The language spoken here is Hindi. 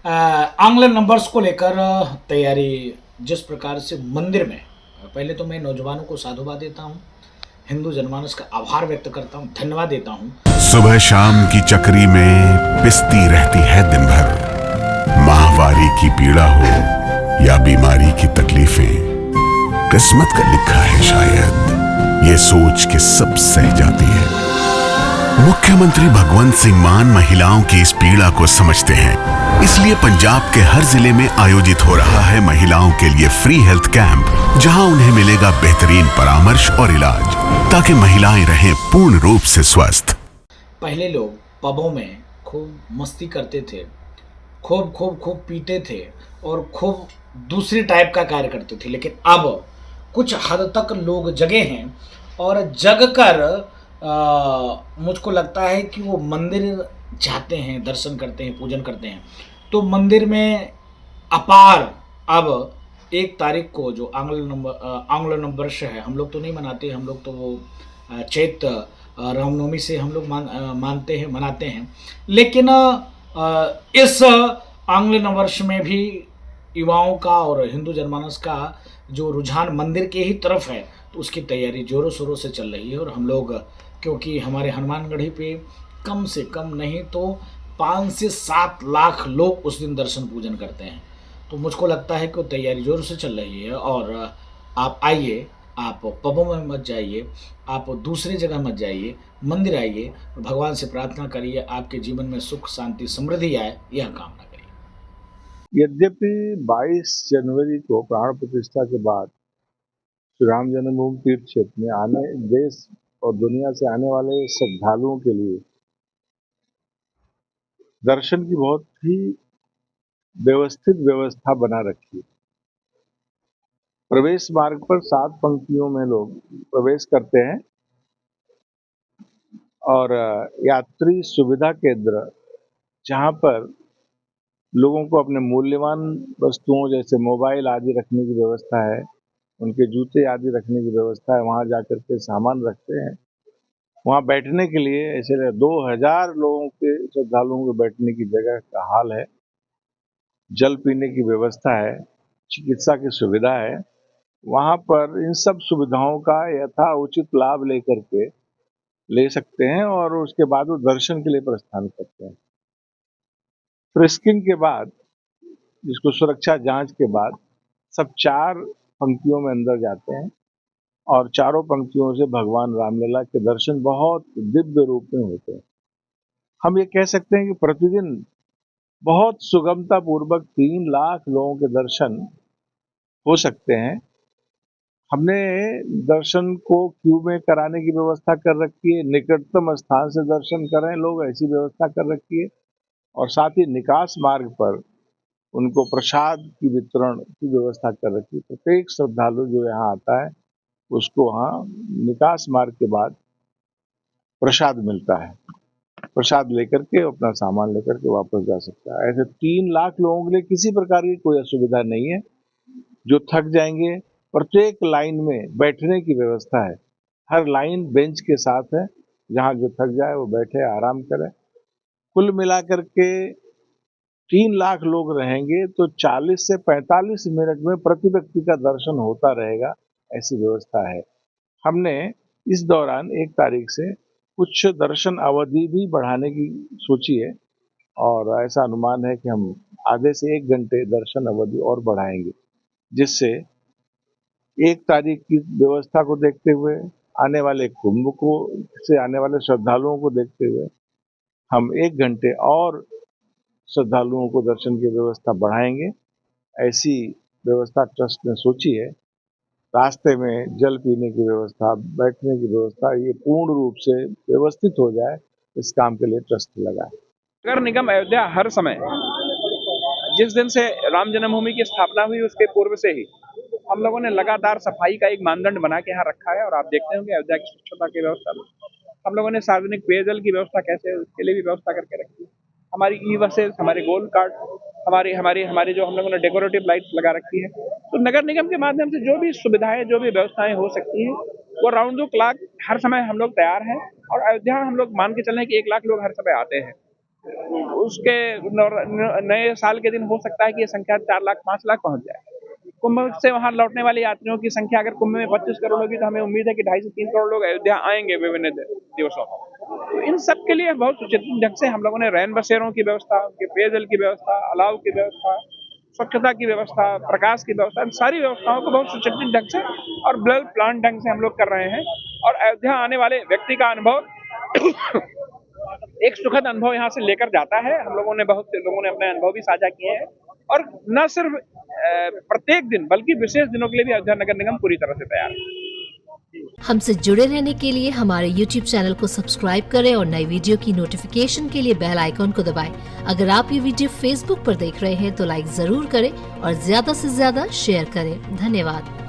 आंग्ल नंबर्स को लेकर तैयारी जिस प्रकार से मंदिर में, पहले तो मैं नौजवानों को साधुवाद देता हूँ, हिंदू जनमानस का आभार व्यक्त करता हूँ, धन्यवाद देता हूँ। सुबह शाम की चक्री में पिसती रहती है दिन भर, माहवारी की पीड़ा हो या बीमारी की तकलीफें, किस्मत का लिखा है शायद, ये सोच के सब सह जाती है। मुख्यमंत्री भगवंत सिंह मान महिलाओं की इस पीड़ा को समझते हैं, इसलिए पंजाब के हर जिले में आयोजित हो रहा है महिलाओं के लिए फ्री हेल्थ कैंप, जहां उन्हें मिलेगा बेहतरीन परामर्श और इलाज, ताकि महिलाएं रहें पूर्ण रूप से स्वस्थ। पहले लोग पबों में खूब मस्ती करते थे, खूब खूब खूब पीते थे और खूब दूसरी टाइप का कार्य करते थे, लेकिन अब कुछ हद तक लोग जगे हैं और जग कर मुझको लगता है कि वो मंदिर जाते हैं, दर्शन करते हैं, पूजन करते हैं। तो मंदिर में अपार अब 1 तारीख को जो आंग्ल नववर्ष है, हम लोग तो नहीं मनाते, हम लोग तो वो चैत रामनवमी से हम लोग मानते हैं, मनाते हैं, लेकिन इस आंग्ल नववर्ष में भी युवाओं का और हिंदू जनमानस का जो रुझान मंदिर के ही तरफ है, तो उसकी तैयारी जोरों शोरों से चल रही है। और हम लोग, क्योंकि हमारे हनुमानगढ़ी पे कम से कम नहीं तो 5 से 7 लाख लोग उस दिन दर्शन पूजन करते हैं, तो मुझको लगता है कि तैयारी जोरों से चल रही है। और आप आइए, आप पबों में मत जाइए, आप दूसरी जगह मत जाइए, मंदिर आइए, भगवान से प्रार्थना करिए, आपके जीवन में सुख शांति समृद्धि आए, यह कामना करिए। यद्यपि 22 जनवरी को प्राण प्रतिष्ठा के बाद श्री राम जन्मभूमि तीर्थ क्षेत्र में आने देश और दुनिया से आने वाले श्रद्धालुओं के लिए दर्शन की बहुत ही व्यवस्थित व्यवस्था बना रखी है। प्रवेश मार्ग पर 7 पंक्तियों में लोग प्रवेश करते हैं और यात्री सुविधा केंद्र, जहां पर लोगों को अपने मूल्यवान वस्तुओं जैसे मोबाइल आदि रखने की व्यवस्था है, उनके जूते आदि रखने की व्यवस्था है, वहां जाकर के सामान रखते हैं। वहां बैठने के लिए ऐसे 2000 लोगों के श्रद्धालुओं के बैठने की जगह का हाल है, जल पीने की व्यवस्था है, चिकित्सा की सुविधा है। वहां पर इन सब सुविधाओं का यथा उचित लाभ लेकर के ले सकते हैं और उसके बाद वो दर्शन के लिए प्रस्थान करते हैं। फ्रिस्किंग के बाद, जिसको सुरक्षा जांच के बाद, सब 4 पंक्तियों में अंदर जाते हैं और चारों पंक्तियों से भगवान रामलला के दर्शन बहुत दिव्य रूप में होते हैं। हम ये कह सकते हैं कि प्रतिदिन बहुत सुगमता पूर्वक 3 लाख लोगों के दर्शन हो सकते हैं। हमने दर्शन को क्यू में कराने की व्यवस्था कर रखी है, निकटतम स्थान से दर्शन करें लोग, ऐसी व्यवस्था कर रखी है। और साथ ही निकास मार्ग पर उनको प्रसाद की वितरण की व्यवस्था कर रखी है। प्रत्येक श्रद्धालु जो यहाँ आता है उसको वहाँ निकास मार्ग के बाद प्रसाद मिलता है, प्रसाद लेकर के अपना सामान लेकर के वापस जा सकता है। ऐसे 3 लाख लोगों के लिए किसी प्रकार की कोई असुविधा नहीं है। जो थक जाएंगे, प्रत्येक लाइन में बैठने की व्यवस्था है, हर लाइन बेंच के साथ है, जहाँ जो थक जाए वो बैठे आराम करे। कुल मिलाकर के 3 लाख लोग रहेंगे तो 40 से 45 मिनट में प्रति व्यक्ति का दर्शन होता रहेगा, ऐसी व्यवस्था है। हमने इस दौरान 1 तारीख से कुछ दर्शन अवधि भी बढ़ाने की सोची है और ऐसा अनुमान है कि हम आधे से 1 घंटे दर्शन अवधि और बढ़ाएंगे, जिससे 1 तारीख की व्यवस्था को देखते हुए, आने वाले कुंभ को से आने वाले श्रद्धालुओं को देखते हुए हम 1 घंटे और श्रद्धालुओं को दर्शन की व्यवस्था बढ़ाएंगे। ऐसी व्यवस्था ट्रस्ट ने सोची है। रास्ते में जल पीने की व्यवस्था, बैठने की व्यवस्था, ये पूर्ण रूप से व्यवस्थित हो जाए, इस काम के लिए ट्रस्ट लगा है। नगर निगम अयोध्या हर समय, जिस दिन से राम जन्मभूमि की स्थापना हुई उसके पूर्व से ही हम लोगों ने लगातार सफाई का एक मानदंड बना के यहाँ रखा है। और आप देखते होंगे अयोध्या की स्वच्छता की व्यवस्था में हम लोगों ने सार्वजनिक पेयजल की व्यवस्था कैसे है उसके लिए भी व्यवस्था करके रखी है। हमारी ई बसेस, हमारे गोल्ड कार्ड, हमारे हमारे हमारे जो हम लोगों ने डेकोरेटिव लाइट्स लगा रखी है। तो नगर निगम के माध्यम से जो भी सुविधाएं, जो भी व्यवस्थाएं हो सकती हैं, वो राउंड द क्लॉक हर समय हम लोग तैयार हैं। और अयोध्या हम लोग मान के चल रहे हैं कि 1 लाख लोग हर समय आते हैं। उसके नए साल के दिन हो सकता है कि ये संख्या 4 लाख 5 लाख पहुंच जाए। कुंभ से वहां लौटने वाले यात्रियों की संख्या अगर कुंभ में 25 करोड़ होगी तो हमें उम्मीद है कि 2.5 से 3 करोड़ लोग अयोध्या आएंगे विभिन्न दिवसों में। तो इन सब के लिए बहुत सुचिंतित ढंग से हम लोगों ने रैन बसेरों की व्यवस्था, उनके पेयजल की व्यवस्था, अलाव की व्यवस्था, स्वच्छता की व्यवस्था, प्रकाश की व्यवस्था, इन सारी व्यवस्थाओं को बहुत सुचिंतित ढंग से और वेल प्लान ढंग से हम लोग कर रहे हैं। और अयोध्या आने वाले व्यक्ति का अनुभव एक सुखद अनुभव यहाँ से लेकर जाता है। हम लोगों ने बहुत से लोगों ने अपने अनुभव भी साझा किए हैं और न सिर्फ प्रत्येक दिन बल्कि विशेष दिनों के लिए भी अयोध्या नगर निगम पूरी तरह से तैयार है। हमसे जुड़े रहने के लिए हमारे YouTube चैनल को सब्सक्राइब करें और नई वीडियो की नोटिफिकेशन के लिए बेल आइकॉन को दबाएं। अगर आप ये वीडियो Facebook पर देख रहे हैं तो लाइक जरूर करें और ज्यादा से ज्यादा शेयर करें। धन्यवाद।